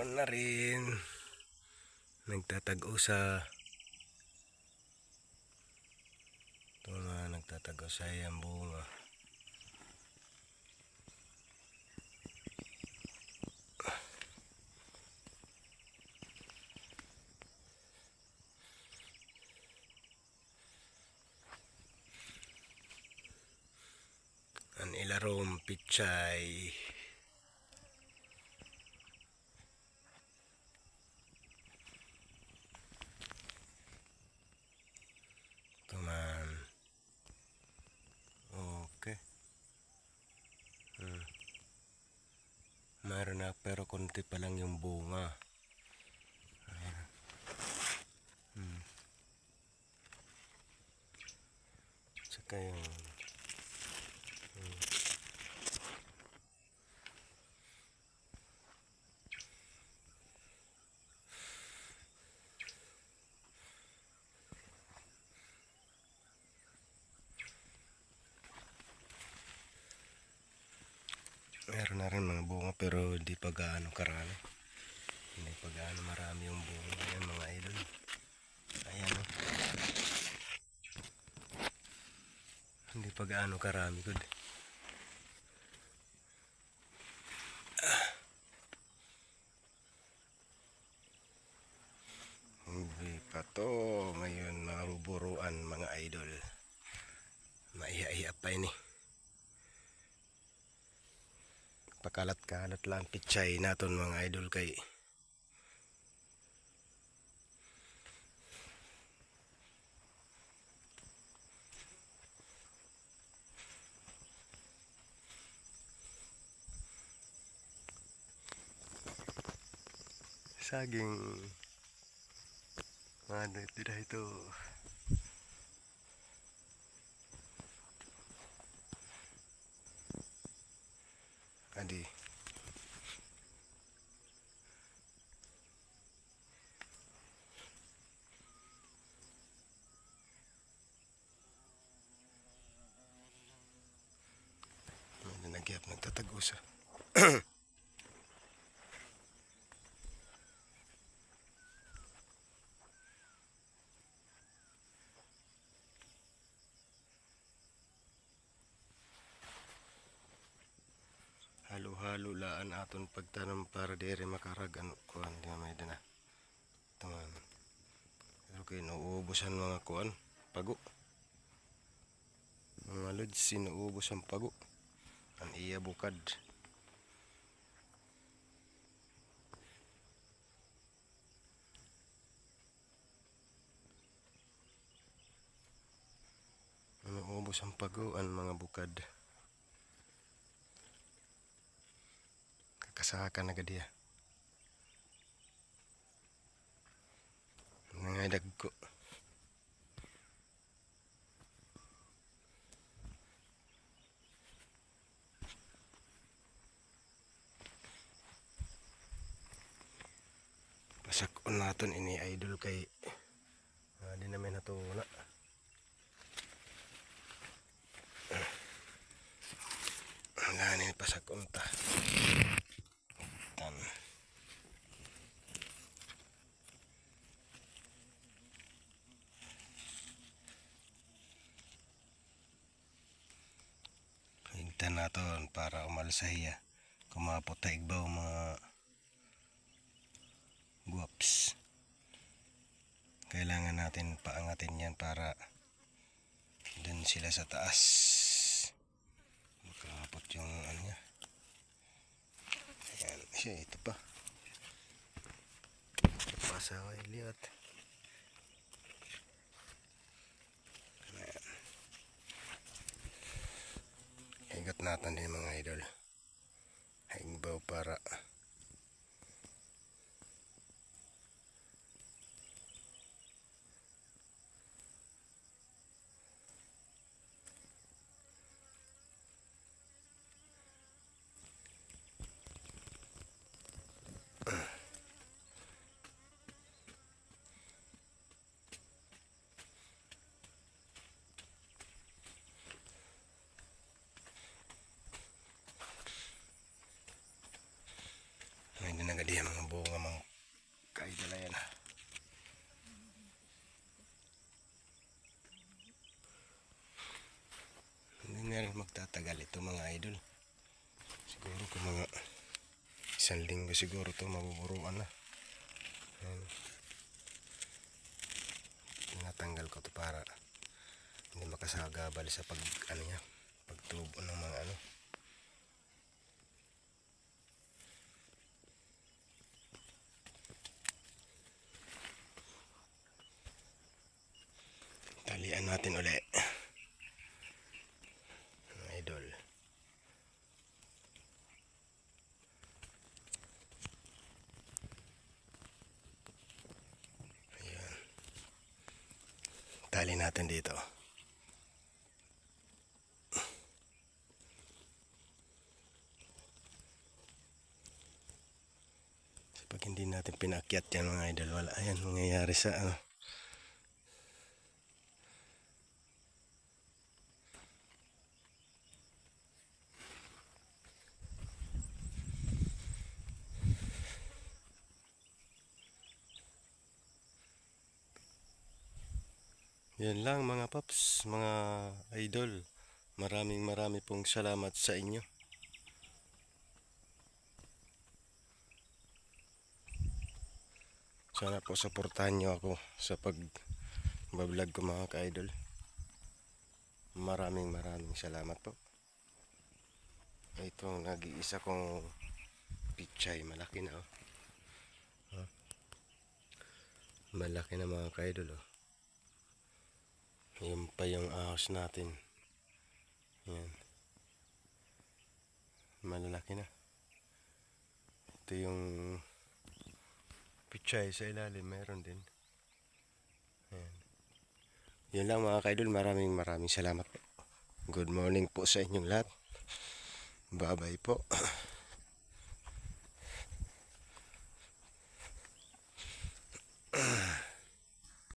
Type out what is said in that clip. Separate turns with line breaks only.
Meron na rin nagtatago sa ito na nagtatago sa iyang bunga. Ang ilarom pichay. Tuman. Okay. Meron na pero konti pa lang yung bunga. Saka yung meron na rin mga bunga pero hindi pa gaano karami. Hindi pa gaano marami yung bunga. Ayan mga idol. Ayan o. Hindi pa gaano karami good. Hindi pa to. Ngayon maruburuan mga idol. Maiya-iya pa ini. Pakalat-kalat lang pichay naton mga idol kay saging ano tidak itu adi nagyap nagtatagusa. Halo-halo laan aton pagtanam para dere makarag ano kuan di may dana. Taman. Pero kay nauubusan mga kuan pago. Mga lods sinuubos ang pago. Ang iya bukad. Nauubos ang pago ang mga bukad. Kakasakan na gadiya. Nangadag ko. Pasakon naton ini idol kay di namin natuna. Ngani pasakon ta. Tan. Higtan naton para umalis sa iya. Kumapot ta igbaw mga guwaps. Kailangan natin paangatin yan para dun sila sa taas. Makapot yung ano niya. Ayan siya, ito pa. Pasa ko iliot. Ayan. Higot natin din mga idol. Higbaw para May dinagadihan mga bunga mga kaidol yan. Hindi na rin magtatagal ito mga idol. Siguro kung mga isang linggo siguro ito mabuburuan na. Ayan. Tinatanggal ko ito para hindi makasagabal sa pagtubo ng mga ano. Talian natin ulit. Idol. Ayan. Tali natin dito. Pag hindi natin pinakyat yan mga idol, wala yan mangyayari sa ano. Yan lang mga paps, mga idol. Maraming pong salamat sa inyo. Sana po suportahan nyo ako sa pag-vlog ko mga ka-idol. Maraming salamat po. Itong nag-iisa kong pichay, malaki na oh. Malaki na mga ka-idol oh. Yan pa yung ahos natin. Yan. Malalaki na. Ito yung pichay sa ilalim, meron din. Ayan. Yun lang mga ka-idol, maraming salamat po. Good morning po sa inyong lahat. Bye bye po.